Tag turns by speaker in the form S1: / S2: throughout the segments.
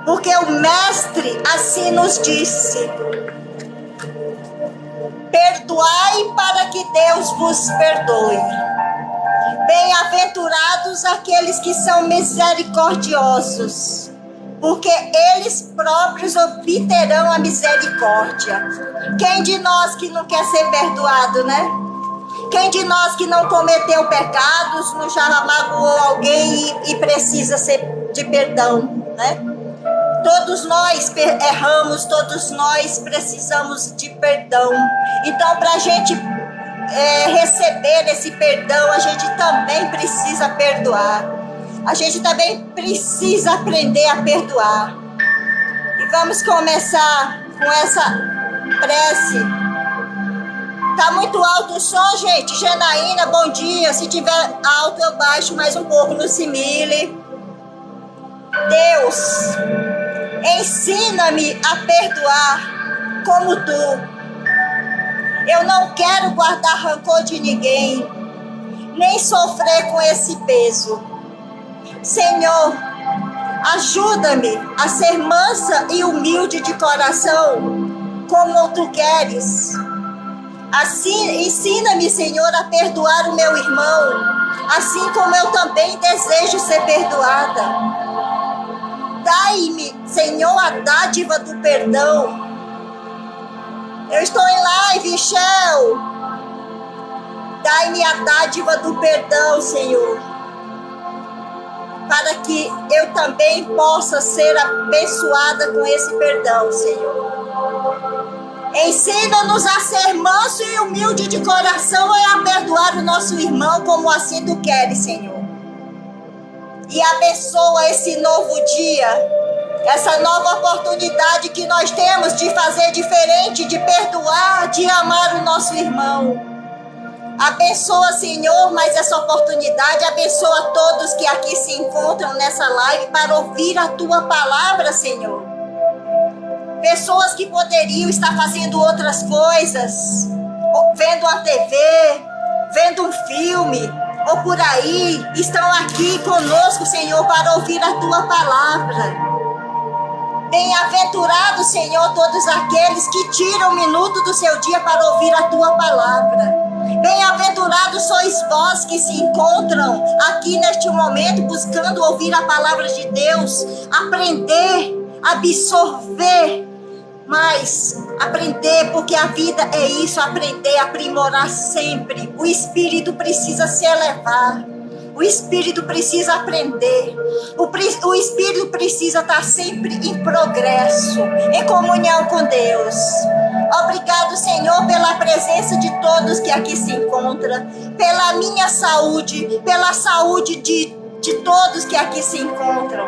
S1: Porque o Mestre assim nos disse: perdoai para que Deus vos perdoe. Bem-aventurados aqueles que são misericordiosos, porque eles próprios obterão a misericórdia. Quem de nós que não quer ser perdoado, né? Quem de nós que não cometeu pecados, não já magoou alguém e precisa ser de perdão, né? Todos nós erramos, todos nós precisamos de perdão. Então, para a gente receber esse perdão, a gente também precisa perdoar. A gente também precisa aprender a perdoar. E vamos começar com essa prece. Tá muito alto o som, gente? Janaína, bom dia. Se tiver alto, eu baixo mais um pouco no simile. Deus, ensina-me a perdoar como tu. Eu não quero guardar rancor de ninguém, nem sofrer com esse peso. Senhor, ajuda-me a ser mansa e humilde de coração, como tu queres. Assim, ensina-me, Senhor, a perdoar o meu irmão, assim como eu também desejo ser perdoada. Dai-me, Senhor, a dádiva do perdão. Eu estou em live, Shell. Dai-me a dádiva do perdão, Senhor, para que eu também possa ser abençoada com esse perdão, Senhor. Ensina-nos a ser manso e humilde de coração e a perdoar o nosso irmão como assim tu queres, Senhor. E abençoa esse novo dia, essa nova oportunidade que nós temos de fazer diferente, de perdoar, de amar o nosso irmão. Abençoa, Senhor, mais essa oportunidade. Abençoa todos que aqui se encontram nessa live para ouvir a Tua palavra, Senhor. Pessoas que poderiam estar fazendo outras coisas, vendo a TV, vendo um filme, ou por aí, estão aqui conosco, Senhor, para ouvir a Tua palavra. Bem-aventurados, Senhor, todos aqueles que tiram um minuto do seu dia para ouvir a Tua palavra. Bem-aventurados sois vós que se encontram aqui neste momento buscando ouvir a palavra de Deus, aprender, absorver, mas aprender, porque a vida é isso, aprender, aprimorar sempre. O espírito precisa se elevar. O espírito precisa aprender. O espírito precisa estar sempre em progresso, em comunhão com Deus. Obrigado, Senhor, pela presença de todos que aqui se encontram, pela minha saúde, pela saúde de todos que aqui se encontram.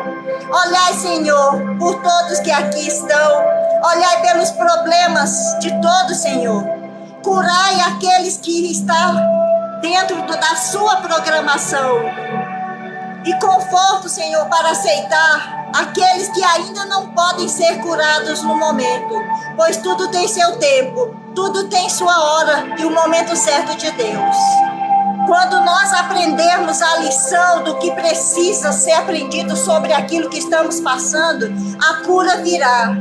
S1: Olhai, Senhor, por todos que aqui estão. Olhai pelos problemas de todos, Senhor. Curai aqueles que estão dentro da sua programação. E conforto, Senhor, para aceitar aqueles que ainda não podem ser curados no momento, pois tudo tem seu tempo, tudo tem sua hora e o momento certo de Deus. Quando nós aprendermos a lição do que precisa ser aprendido sobre aquilo que estamos passando, a cura virá,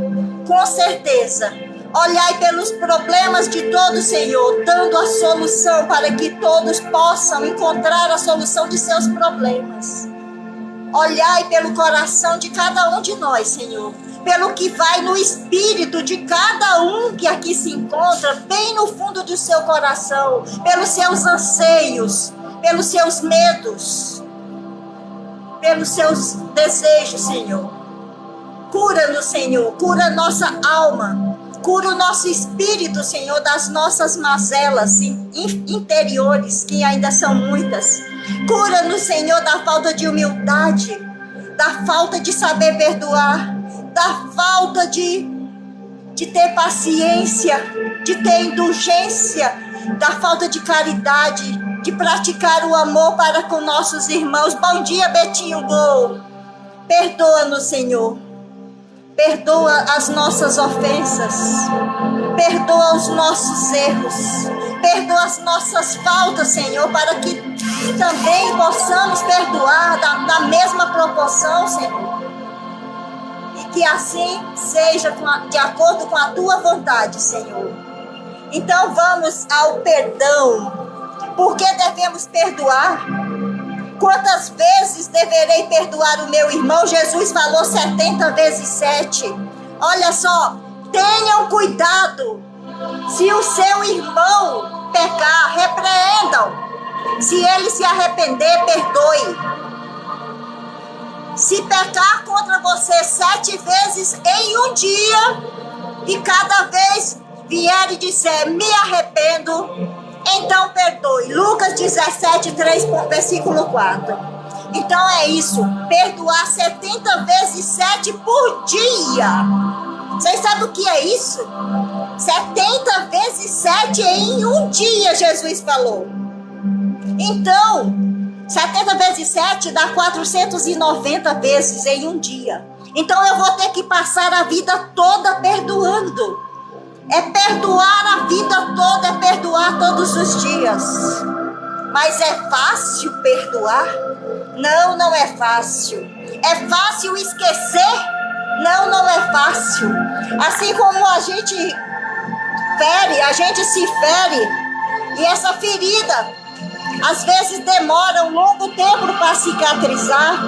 S1: com certeza. Olhai pelos problemas de todos, Senhor, dando a solução para que todos possam encontrar a solução de seus problemas. Olhai pelo coração de cada um de nós, Senhor, pelo que vai no espírito de cada um que aqui se encontra, bem no fundo do seu coração, pelos seus anseios, pelos seus medos, pelos seus desejos, Senhor. Cura-nos, Senhor, cura nossa alma, cura o nosso espírito, Senhor, das nossas mazelas interiores, que ainda são muitas. Cura-nos, Senhor, da falta de humildade, da falta de saber perdoar, da falta de ter paciência, de ter indulgência, da falta de caridade, de praticar o amor para com nossos irmãos. Bom dia, Betinho Gol. Perdoa-nos, Senhor. Perdoa as nossas ofensas. Perdoa os nossos erros. Perdoa as nossas faltas, Senhor, para que também possamos perdoar na mesma proporção, Senhor. E Que assim seja de acordo com a tua vontade, Senhor. Então vamos ao perdão. Por que devemos perdoar? Quantas vezes deverei perdoar o meu irmão? Jesus falou 70 vezes 7. Olha só, tenham cuidado. Se o seu irmão pecar, repreendam. Se ele se arrepender, perdoe. Se pecar contra você 7 vezes em um dia, e cada vez vier e disser, me arrependo, então perdoe. Lucas 17, 3, versículo 4. Então é isso, perdoar 70 vezes 7 por dia. Vocês sabem o que é isso? 70 vezes 7 em um dia, Jesus falou. Então, 70 vezes 7 dá 490 vezes em um dia. Então eu vou ter que passar a vida toda perdoando. É perdoar a vida toda, é perdoar todos os dias. Mas é fácil perdoar? Não, não é fácil. É fácil esquecer? Não, não é fácil. Assim como a gente se fere, e essa ferida às vezes demora um longo tempo para cicatrizar.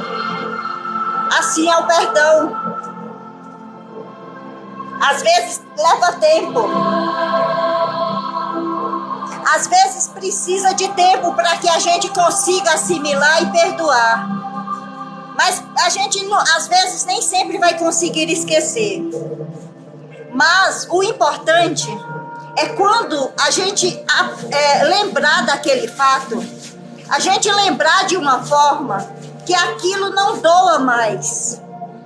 S1: Assim é o perdão. Às vezes leva tempo. Às vezes precisa de tempo para que a gente consiga assimilar e perdoar. Mas a gente, às vezes, nem sempre vai conseguir esquecer. Mas o importante é quando a gente lembrar daquele fato, a gente lembrar de uma forma que aquilo não doa mais,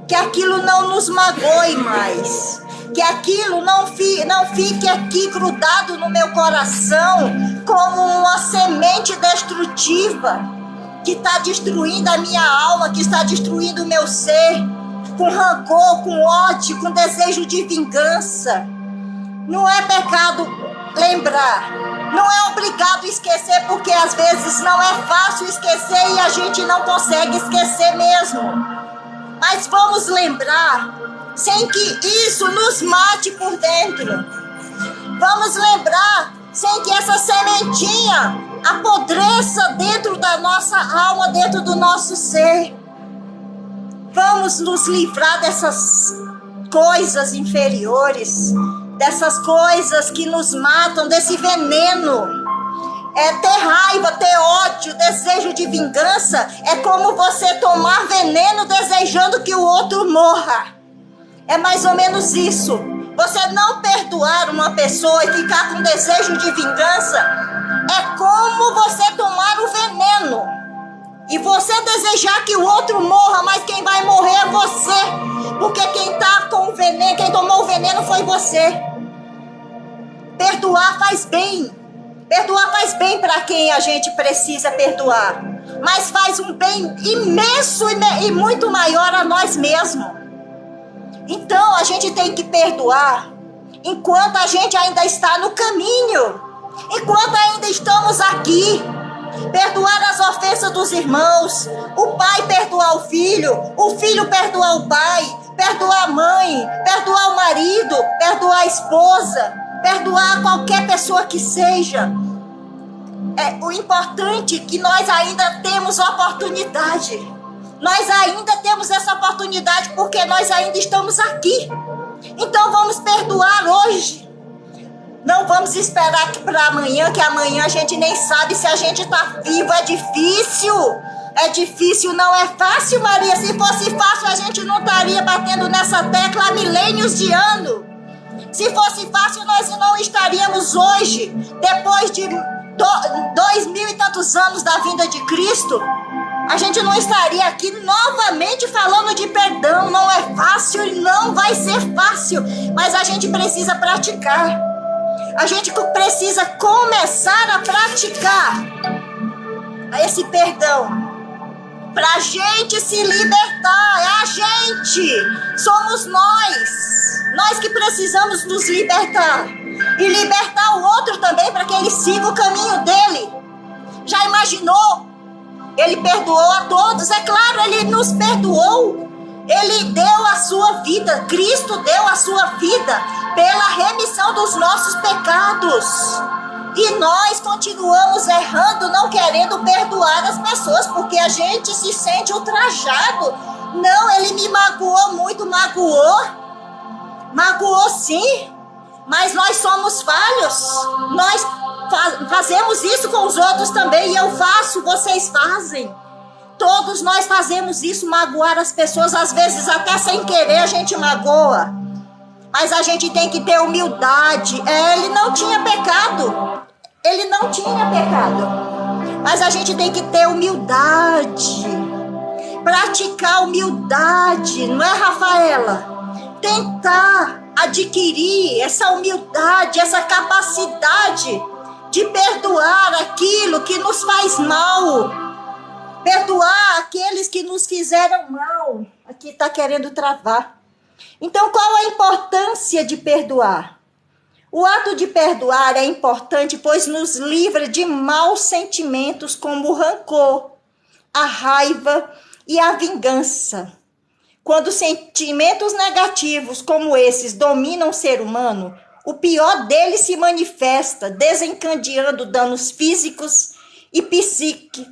S1: que aquilo não nos magoe mais, que aquilo não fique aqui grudado no meu coração como uma semente destrutiva que está destruindo a minha alma, que está destruindo o meu ser, com rancor, com ódio, com desejo de vingança. Não é pecado lembrar, não é obrigado esquecer, porque às vezes não é fácil esquecer e a gente não consegue esquecer mesmo. Mas vamos lembrar, sem que isso nos mate por dentro. Vamos lembrar, sem que essa sementinha apodreça dentro da nossa alma, dentro do nosso ser. Vamos nos livrar dessas coisas inferiores, dessas coisas que nos matam, desse veneno. Ter raiva, ter ódio, desejo de vingança é como você tomar veneno desejando que o outro morra. É mais ou menos isso. Você não perdoar uma pessoa e ficar com desejo de vingança é como você tomar o veneno e você desejar que o outro morra, mas quem vai morrer é você, porque quem tá com o veneno, quem tomou o veneno foi você. Perdoar faz bem. Perdoar faz bem para quem a gente precisa perdoar, mas faz um bem imenso e muito maior a nós mesmos. Então a gente tem que perdoar enquanto a gente ainda está no caminho, enquanto ainda estamos aqui. Perdoar as ofensas dos irmãos, o pai perdoar o filho perdoar o pai, perdoar a mãe, perdoar o marido, perdoar a esposa, perdoar qualquer pessoa que seja. O importante é que nós ainda temos oportunidade. Nós ainda temos essa oportunidade porque nós ainda estamos aqui. Então vamos perdoar hoje. Não vamos esperar para amanhã, que amanhã a gente nem sabe se a gente está vivo. É difícil. É difícil, não é fácil, Maria. Se fosse fácil, a gente não estaria batendo nessa tecla há milênios de anos. Se fosse fácil, nós não estaríamos hoje, depois de 2000 e tantos anos da vinda de Cristo, a gente não estaria aqui novamente falando de perdão. Não é fácil e não vai ser fácil, mas a gente precisa praticar. A gente precisa começar a praticar esse perdão. Para a gente se libertar, é a gente, somos nós que precisamos nos libertar e libertar o outro também para que ele siga o caminho dele. Já imaginou? Ele perdoou a todos, é claro, ele nos perdoou, ele deu sua vida, Cristo deu a sua vida pela remissão dos nossos pecados. E nós continuamos errando, não querendo perdoar as pessoas, porque a gente se sente ultrajado. Não, ele me magoou muito, magoou sim, mas nós somos falhos. Nós fazemos isso com os outros também, e eu faço, vocês fazem. Todos nós fazemos isso, magoar as pessoas, às vezes até sem querer a gente magoa. Mas a gente tem que ter humildade. Ele não tinha pecado. Ele não tinha pecado. Mas a gente tem que ter humildade. Praticar humildade, não é, Rafaela? Tentar adquirir essa humildade, essa capacidade de perdoar aquilo que nos faz mal. Perdoar aqueles que nos fizeram mal. Aqui está querendo travar. Então, qual a importância de perdoar? O ato de perdoar é importante, pois nos livra de maus sentimentos como o rancor, a raiva e a vingança. Quando sentimentos negativos como esses dominam o ser humano, o pior deles se manifesta, desencadeando danos físicos e psíquicos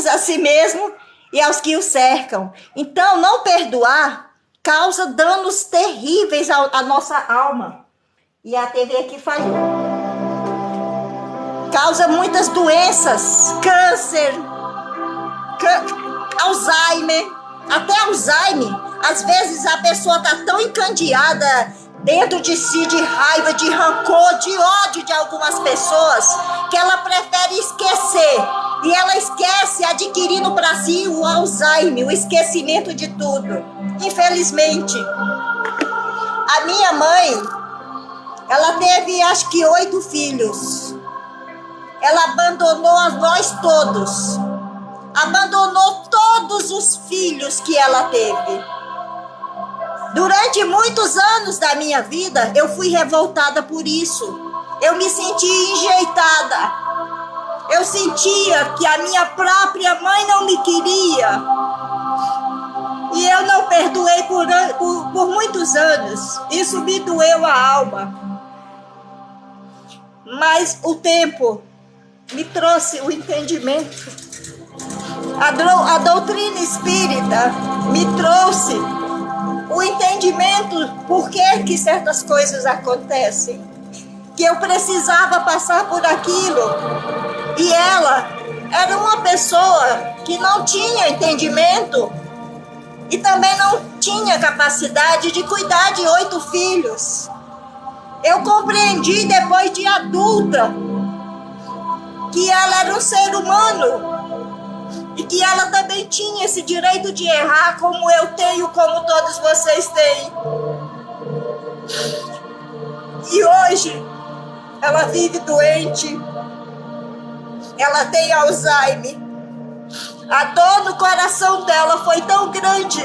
S1: a si mesmo e aos que o cercam. Então, não perdoar causa danos terríveis à nossa alma. E a TV aqui falhou. Causa muitas doenças, câncer, Alzheimer, até Alzheimer. Às vezes a pessoa está tão encandeada dentro de si, de raiva, de rancor, de ódio de algumas pessoas, que ela prefere esquecer. E ela esquece, adquirindo para si o Alzheimer, o esquecimento de tudo. Infelizmente, a minha mãe, ela teve acho que 8 filhos. Ela abandonou nós todos. Abandonou todos os filhos que ela teve. Durante muitos anos da minha vida, eu fui revoltada por isso. Eu me senti enjeitada. Eu sentia que a minha própria mãe não me queria. E eu não perdoei por muitos anos. Isso me doeu a alma. Mas o tempo me trouxe o entendimento. A doutrina espírita me trouxe o entendimento por que certas coisas acontecem. Que eu precisava passar por aquilo. E ela era uma pessoa que não tinha entendimento e também não tinha capacidade de cuidar de 8 filhos. Eu compreendi depois de adulta que ela era um ser humano e que ela também tinha esse direito de errar, como eu tenho, como todos vocês têm. E hoje ela vive doente. Ela tem Alzheimer. A dor no coração dela foi tão grande.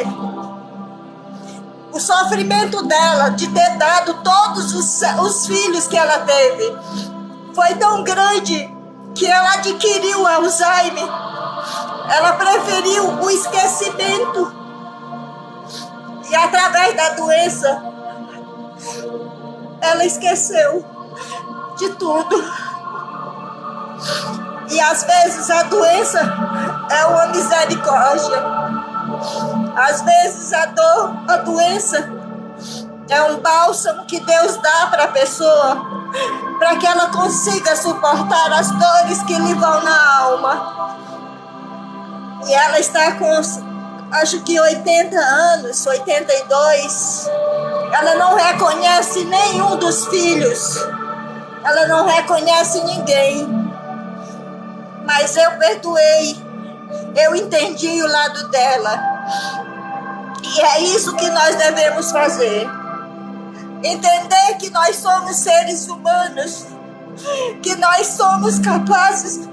S1: O sofrimento dela de ter dado todos os filhos que ela teve foi tão grande que ela adquiriu Alzheimer. Ela preferiu o esquecimento. E através da doença, ela esqueceu de tudo. E às vezes a doença é uma misericórdia. Às vezes a dor, a doença é um bálsamo que Deus dá para a pessoa, para que ela consiga suportar as dores que lhe vão na alma. E ela está com, acho que 80 anos, 82. Ela não reconhece nenhum dos filhos. Ela não reconhece ninguém. Mas eu perdoei, eu entendi o lado dela. E é isso que nós devemos fazer. Entender que nós somos seres humanos, que nós somos capazes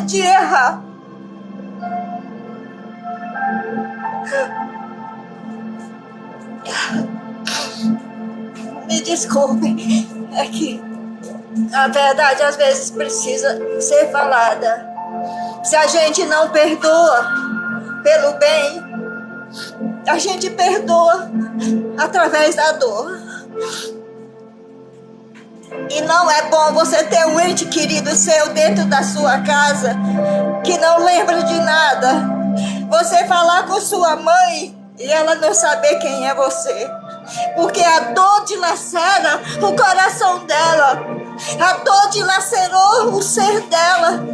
S1: de errar. Me desculpe, é que a verdade às vezes precisa ser falada. Se a gente não perdoa pelo bem, A gente perdoa através da dor. E não é bom você ter um ente querido seu dentro da sua casa que não lembra de nada. Você falar com sua mãe e ela não saber quem é você. Porque a dor dilacera o coração dela. A dor dilacerou o ser dela.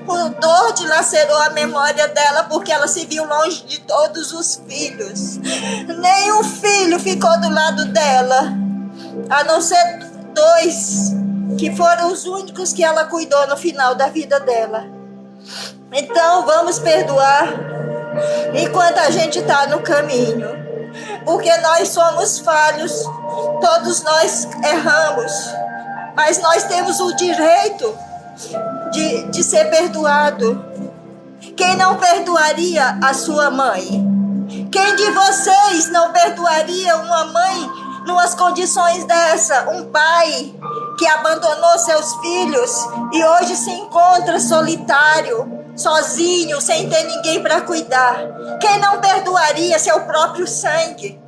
S1: A dor dilacerou a memória dela, porque ela se viu longe de todos os filhos. Nenhum filho ficou do lado dela, a não ser 2, que foram os únicos que ela cuidou no final da vida dela. Então vamos perdoar enquanto a gente está no caminho, porque nós somos falhos, todos nós erramos, mas nós temos o direito de ser perdoado. Quem não perdoaria a sua mãe? Quem de vocês não perdoaria uma mãe numas condições dessa? Um pai que abandonou seus filhos e hoje se encontra solitário, sozinho, sem ter ninguém para cuidar. Quem não perdoaria seu próprio sangue?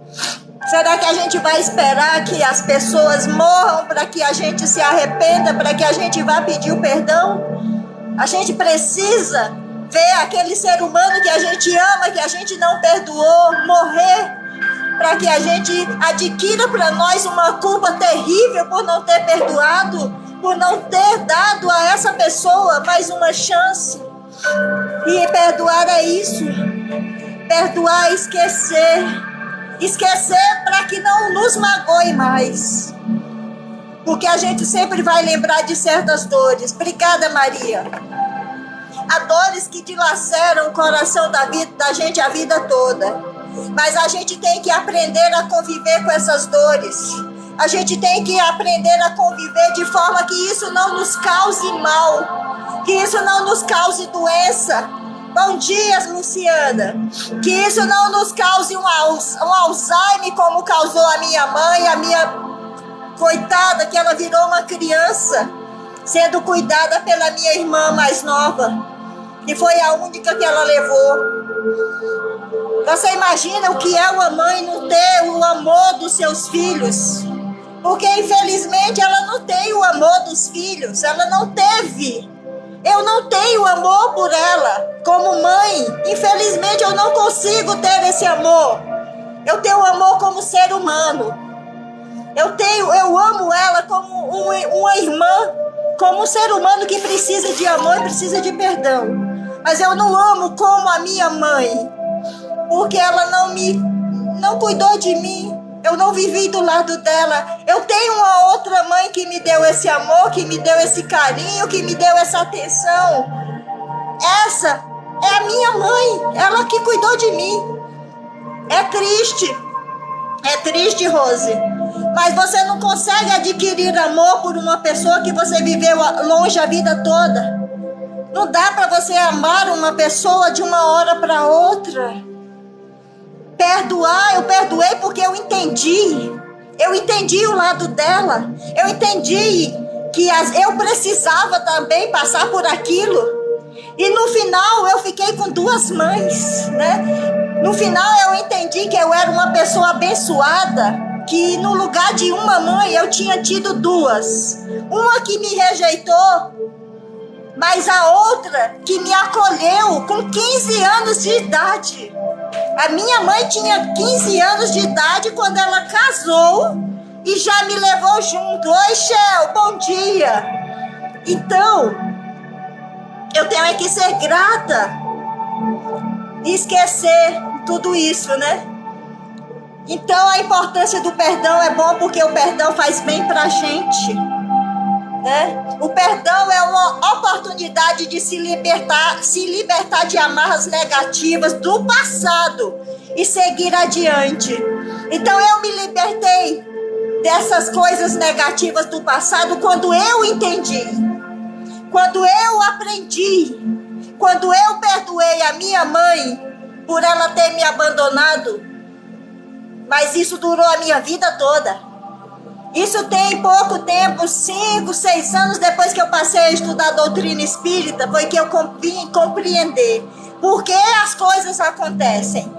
S1: Será que a gente vai esperar que as pessoas morram para que a gente se arrependa, para que a gente vá pedir o perdão? A gente precisa ver aquele ser humano que a gente ama, que a gente não perdoou, morrer, para que a gente adquira para nós uma culpa terrível por não ter perdoado, por não ter dado a essa pessoa mais uma chance. E perdoar é isso. Perdoar é esquecer. Esquecer para que não nos magoe mais. Porque a gente sempre vai lembrar de certas dores. Obrigada, Maria. Há dores que dilaceram o coração da gente a vida toda. Mas a gente tem que aprender a conviver com essas dores. A gente tem que aprender a conviver de forma que isso não nos cause mal. Que isso não nos cause doença. Bom dia, Luciana. Que isso não nos cause um Alzheimer como causou a minha mãe, a minha coitada, que ela virou uma criança, sendo cuidada pela minha irmã mais nova, que foi a única que ela levou. Você imagina o que é uma mãe não ter o amor dos seus filhos? Porque infelizmente ela não tem o amor dos filhos, ela não teve. Eu não tenho amor por ela como mãe. Infelizmente eu não consigo ter esse amor. Eu tenho amor como ser humano. Eu amo ela como uma irmã, como um ser humano que precisa de amor e precisa de perdão. Mas eu não amo como a minha mãe, porque ela não cuidou de mim. Eu não vivi do lado dela. Eu tenho uma outra mãe que me deu esse amor, que me deu esse carinho, que me deu essa atenção. Essa é a minha mãe, ela que cuidou de mim. É triste, Rose. Mas você não consegue adquirir amor por uma pessoa que você viveu longe a vida toda. Não dá para você amar uma pessoa de uma hora para outra. Perdoar, eu perdoei porque eu entendi. Eu entendi o lado dela. Eu entendi que eu precisava também passar por aquilo. E no final eu fiquei com 2 mães, né? No final eu entendi que eu era uma pessoa abençoada, que no lugar de uma mãe eu tinha tido 2. Uma que me rejeitou, mas a outra que me acolheu com 15 anos de idade. A minha mãe tinha 15 anos de idade quando ela casou e já me levou junto. Oi, Shell, bom dia. Então, eu tenho que ser grata e esquecer tudo isso, né? Então, a importância do perdão é bom porque o perdão faz bem pra gente, né? O perdão é uma oportunidade de se libertar de amarras negativas do passado e seguir adiante. Então eu me libertei dessas coisas negativas do passado quando eu entendi, quando eu aprendi, quando eu perdoei a minha mãe por ela ter me abandonado. Mas isso durou a minha vida toda. Isso tem pouco tempo, 5, 6 anos depois que eu passei a estudar a doutrina espírita, foi que eu vim compreender por que as coisas acontecem.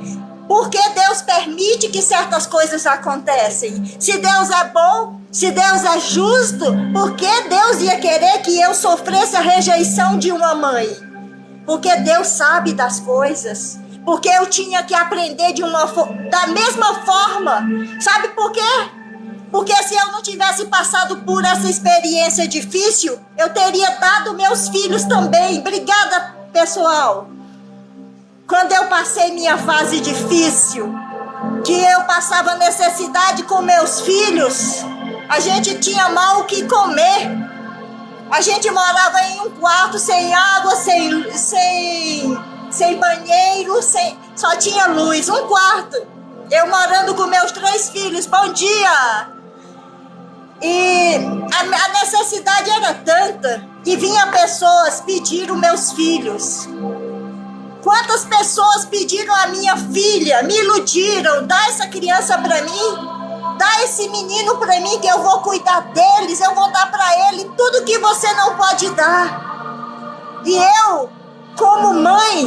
S1: Por que Deus permite que certas coisas acontecem? Se Deus é bom, se Deus é justo, por que Deus ia querer que eu sofresse a rejeição de uma mãe? Porque Deus sabe das coisas. Porque eu tinha que aprender da mesma forma. Sabe por quê? Porque se eu não tivesse passado por essa experiência difícil, eu teria dado meus filhos também. Obrigada, pessoal. Quando eu passei minha fase difícil, que eu passava necessidade com meus filhos, a gente tinha mal o que comer. A gente morava em um quarto sem água, sem banheiro, só tinha luz, um quarto. Eu morando com meus 3 filhos, bom dia. E a necessidade era tanta que vinha pessoas pedir os meus filhos. Quantas pessoas pediram a minha filha, me iludiram, dá essa criança para mim, dá esse menino para mim que eu vou cuidar deles, eu vou dar para ele tudo que você não pode dar. E eu, como mãe,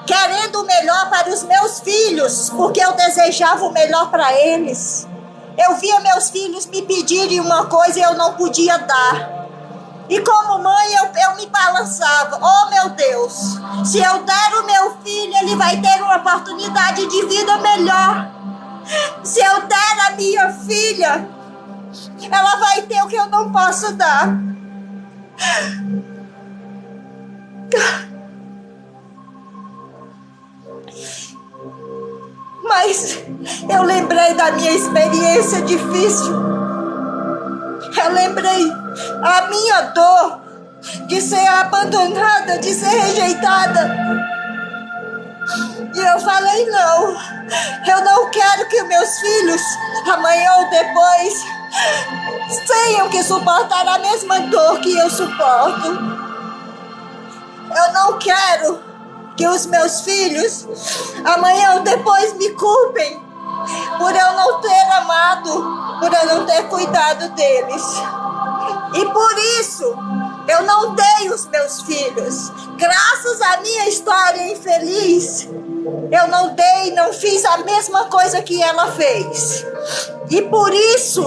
S1: querendo o melhor para os meus filhos, porque eu desejava o melhor para eles. Eu via meus filhos me pedirem uma coisa e eu não podia dar. E como mãe, eu me balançava. Oh, meu Deus, se eu der o meu filho, ele vai ter uma oportunidade de vida melhor. Se eu der a minha filha, ela vai ter o que eu não posso dar. Mas eu lembrei da minha experiência difícil. Eu lembrei a minha dor de ser abandonada, de ser rejeitada. E eu falei, não, eu não quero que meus filhos, amanhã ou depois, tenham que suportar a mesma dor que eu suporto. Eu não quero que os meus filhos, amanhã ou depois, me culpem por eu não ter amado, por eu não ter cuidado deles. E por isso, eu não dei os meus filhos. Graças à minha história infeliz, eu não dei, não fiz a mesma coisa que ela fez. E por isso,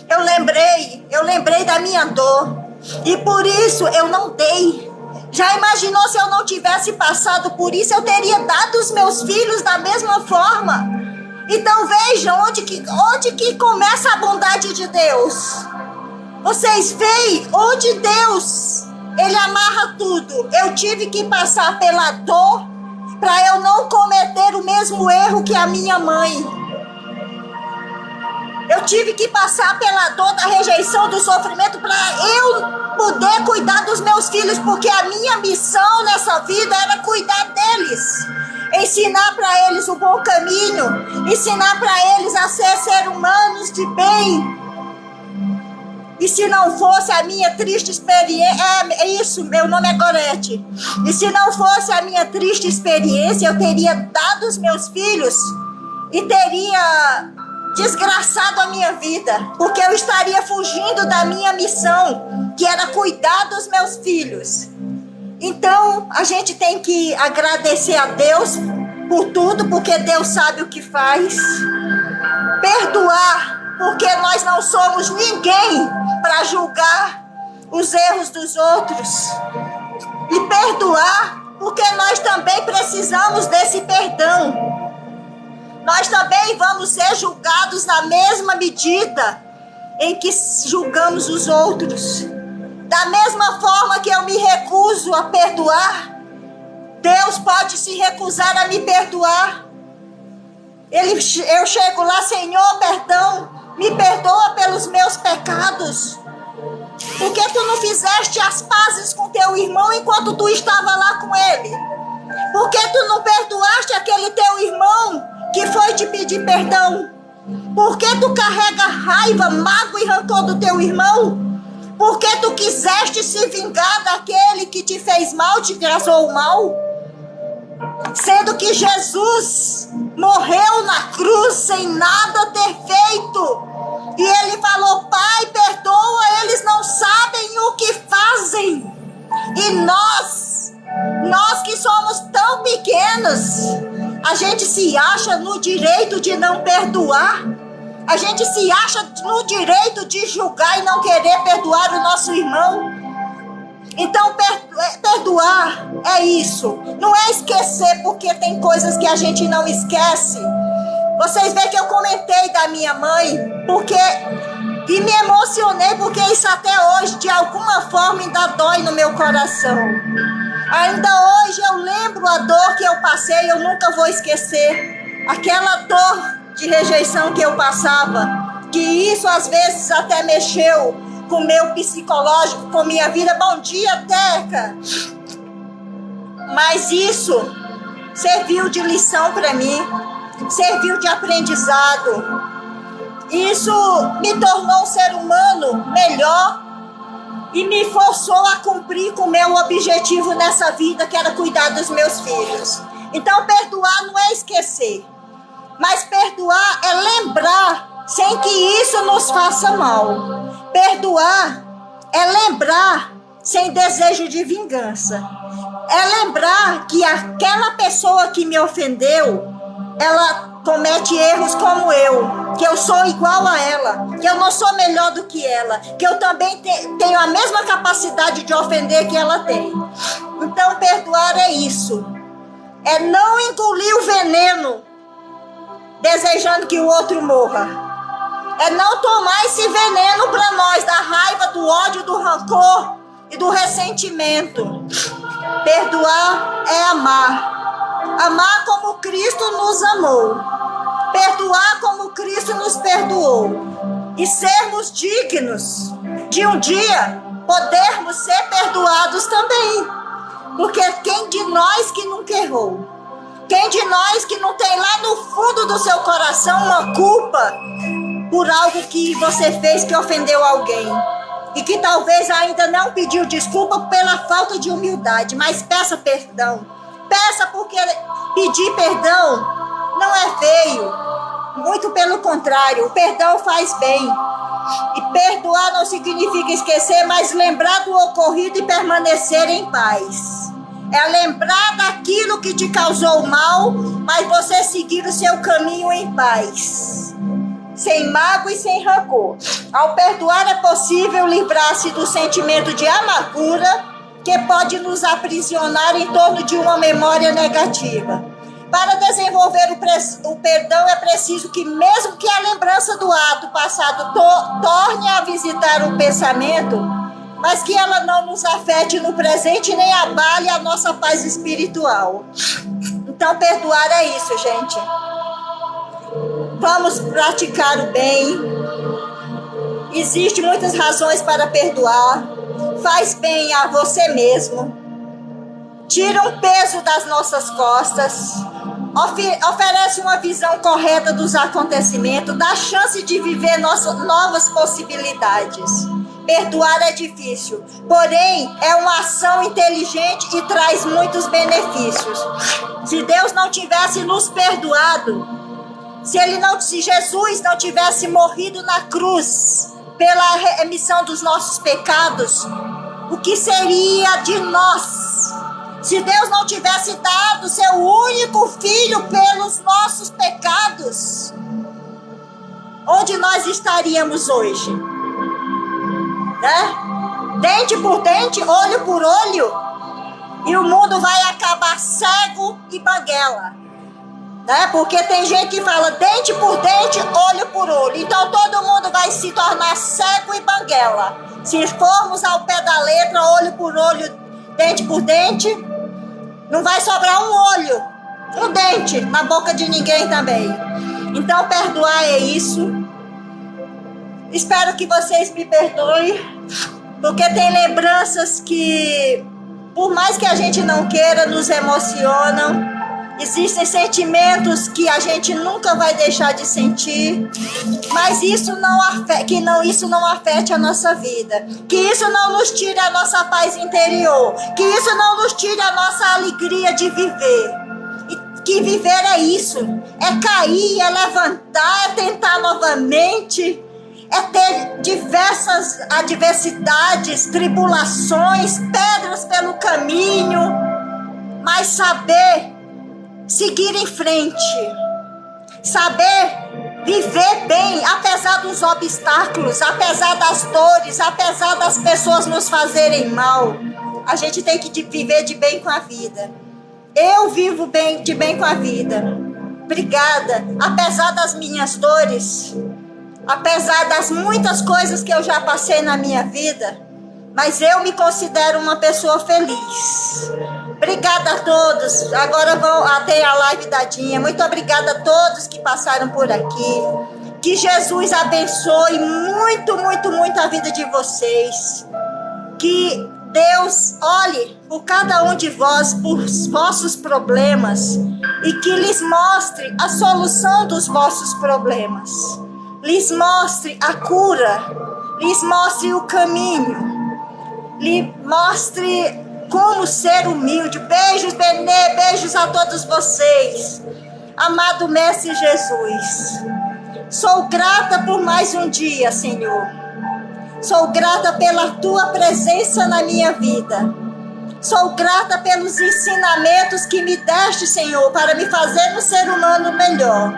S1: eu lembrei da minha dor. E por isso, eu não dei. Já imaginou se eu não tivesse passado por isso? Eu teria dado os meus filhos da mesma forma. Então vejam onde que começa a bondade de Deus. Vocês veem onde Deus, Ele amarra tudo. Eu tive que passar pela dor para eu não cometer o mesmo erro que a minha mãe. Eu tive que passar pela dor da rejeição, do sofrimento, para eu poder cuidar dos meus filhos, porque a minha missão nessa vida era cuidar deles. Ensinar para eles o bom caminho, ensinar para eles a ser seres humanos de bem. E se não fosse a minha triste experiência, é isso, meu nome é Gorete. E se não fosse a minha triste experiência, eu teria dado os meus filhos e teria desgraçado a minha vida, porque eu estaria fugindo da minha missão, que era cuidar dos meus filhos. Então, a gente tem que agradecer a Deus por tudo, porque Deus sabe o que faz. Perdoar, porque nós não somos ninguém para julgar os erros dos outros. E perdoar, porque nós também precisamos desse perdão. Nós também vamos ser julgados na mesma medida em que julgamos os outros. Da mesma forma que eu me recuso a perdoar, Deus pode se recusar a me perdoar. Eu chego lá, Senhor, perdão, me perdoa pelos meus pecados. Por que tu não fizeste as pazes com teu irmão enquanto tu estava lá com ele? Por que tu não perdoaste aquele teu irmão que foi te pedir perdão? Por que tu carrega raiva, mágoa e rancor do teu irmão? Por que tu quiseste se vingar daquele que te fez mal, te causou mal? Sendo que Jesus morreu na cruz sem nada ter feito. E ele falou, Pai, perdoa, eles não sabem o que fazem. E nós que somos tão pequenos, A gente se acha no direito de não perdoar. A gente se acha no direito de julgar e não querer perdoar o nosso irmão. Então, perdoar é isso. Não é esquecer, porque tem coisas que a gente não esquece. Vocês veem que eu comentei da minha mãe, e me emocionei, porque isso até hoje, de alguma forma, ainda dói no meu coração. Ainda hoje eu lembro a dor que eu passei, eu nunca vou esquecer. Aquela dor de rejeição que eu passava, que isso às vezes até mexeu com o meu psicológico, com minha vida. Bom dia, Teca! Mas isso serviu de lição para mim, serviu de aprendizado. Isso me tornou um ser humano melhor e me forçou a cumprir com o meu objetivo nessa vida, que era cuidar dos meus filhos. Então, perdoar não é esquecer, mas perdoar é lembrar sem que isso nos faça mal. Perdoar é lembrar sem desejo de vingança. É lembrar que aquela pessoa que me ofendeu, ela comete erros como eu, que eu sou igual a ela, que eu não sou melhor do que ela, que eu também tenho a mesma capacidade de ofender que ela tem. Então, perdoar é isso. É não engolir o veneno desejando que o outro morra. É não tomar esse veneno para nós, da raiva, do ódio, do rancor e do ressentimento. Perdoar é amar. Amar como Cristo nos amou. Perdoar como Cristo nos perdoou. E sermos dignos de um dia podermos ser perdoados também. Porque quem de nós que nunca errou? Quem de nós que não tem lá no fundo do seu coração uma culpa por algo que você fez que ofendeu alguém? E que talvez ainda não pediu desculpa pela falta de humildade, mas peça perdão. Peça, porque pedir perdão não é feio. Muito pelo contrário, o perdão faz bem. E perdoar não significa esquecer, mas lembrar do ocorrido e permanecer em paz. É lembrar daquilo que te causou mal, mas você seguir o seu caminho em paz, sem mágoa e sem rancor. Ao perdoar é possível livrar-se do sentimento de amargura que pode nos aprisionar em torno de uma memória negativa. Para desenvolver o perdão é preciso que, mesmo que a lembrança do ato passado torne a visitar o pensamento, mas que ela não nos afete no presente nem abale a nossa paz espiritual. Então, perdoar é isso, gente. Vamos praticar o bem. Existem muitas razões para perdoar. Faz bem a você mesmo. Tira um peso das nossas costas. Oferece uma visão correta dos acontecimentos. Dá chance de viver novas possibilidades. Perdoar é difícil, porém é uma ação inteligente e traz muitos benefícios. Se Deus não tivesse nos perdoado, se Jesus não tivesse morrido na cruz pela remissão dos nossos pecados, o que seria de nós? Se Deus não tivesse dado seu único filho pelos nossos pecados, onde nós estaríamos hoje? Né? Dente por dente, olho por olho, e o mundo vai acabar cego e banguela, né? Porque tem gente que fala dente por dente, olho por olho, então todo mundo vai se tornar cego e banguela. Se formos ao pé da letra, olho por olho, dente por dente, não vai sobrar um olho, um dente na boca de ninguém também. Então perdoar é isso. Espero que vocês me perdoem, porque tem lembranças que, por mais que a gente não queira, nos emocionam. Existem sentimentos que a gente nunca vai deixar de sentir, mas isso não afete a nossa vida, que isso não nos tire a nossa paz interior, que isso não nos tire a nossa alegria de viver. E que viver é isso, é cair, é levantar, é tentar novamente, é ter diversas adversidades, tribulações, pedras pelo caminho, mas saber seguir em frente, saber viver bem, apesar dos obstáculos, apesar das dores, apesar das pessoas nos fazerem mal. A gente tem que viver de bem com a vida. Eu vivo de bem com a vida. Obrigada, apesar das minhas dores, apesar das muitas coisas que eu já passei na minha vida, mas eu me considero uma pessoa feliz. Obrigada a todos. Agora vão até a live da Dinha. Muito obrigada a todos que passaram por aqui. Que Jesus abençoe muito, muito, muito a vida de vocês. Que Deus olhe por cada um de vós, por vossos problemas, e que lhes mostre a solução dos vossos problemas. Lhes mostre a cura, lhes mostre o caminho, lhe mostre como ser humilde. Beijos, Benê, beijos a todos vocês. Amado Mestre Jesus, sou grata por mais um dia, Senhor. Sou grata pela Tua presença na minha vida. Sou grata pelos ensinamentos que me deste, Senhor, para me fazer um ser humano melhor.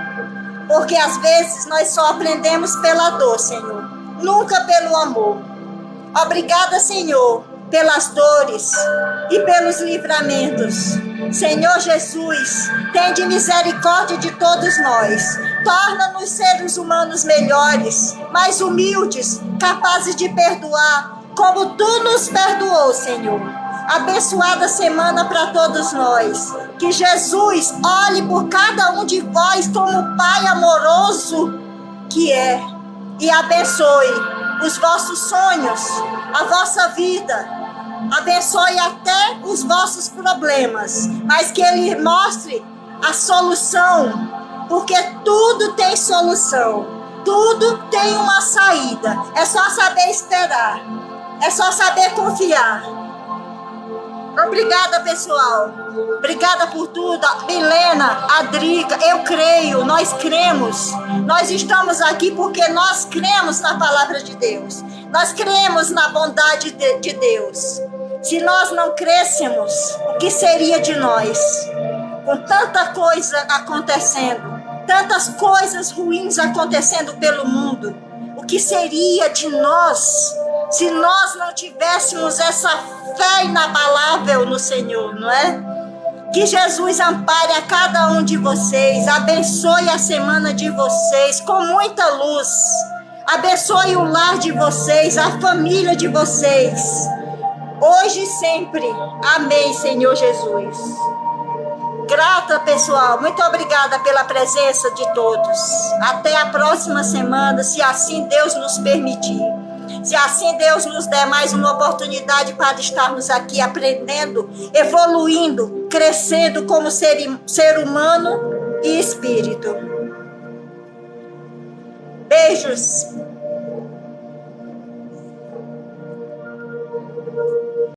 S1: Porque às vezes nós só aprendemos pela dor, Senhor, nunca pelo amor. Obrigada, Senhor, pelas dores e pelos livramentos. Senhor Jesus, tende misericórdia de todos nós. Torna-nos seres humanos melhores, mais humildes, capazes de perdoar, como Tu nos perdoou, Senhor. Abençoada semana para todos nós. Que Jesus olhe por cada um de vós como o Pai amoroso que é, e abençoe os vossos sonhos, a vossa vida. Abençoe até os vossos problemas, mas que Ele mostre a solução, porque tudo tem solução, tudo tem uma saída. É só saber esperar, é só saber confiar. Obrigada, pessoal. Obrigada por tudo. Milena, Adrica, eu creio, nós cremos. Nós estamos aqui porque nós cremos na palavra de Deus. Nós cremos na bondade de Deus. Se nós não crêssemos, o que seria de nós? Com tanta coisa acontecendo, tantas coisas ruins acontecendo pelo mundo, o que seria de nós se nós não tivéssemos essa fé inabalável no Senhor, não é? Que Jesus ampare a cada um de vocês, abençoe a semana de vocês com muita luz, abençoe o lar de vocês, a família de vocês, hoje e sempre. Amém, Senhor Jesus. Grata, pessoal, muito obrigada pela presença de todos. Até a próxima semana, se assim Deus nos permitir. Se assim Deus nos der mais uma oportunidade para estarmos aqui aprendendo, evoluindo, crescendo como ser humano e espírito. Beijos.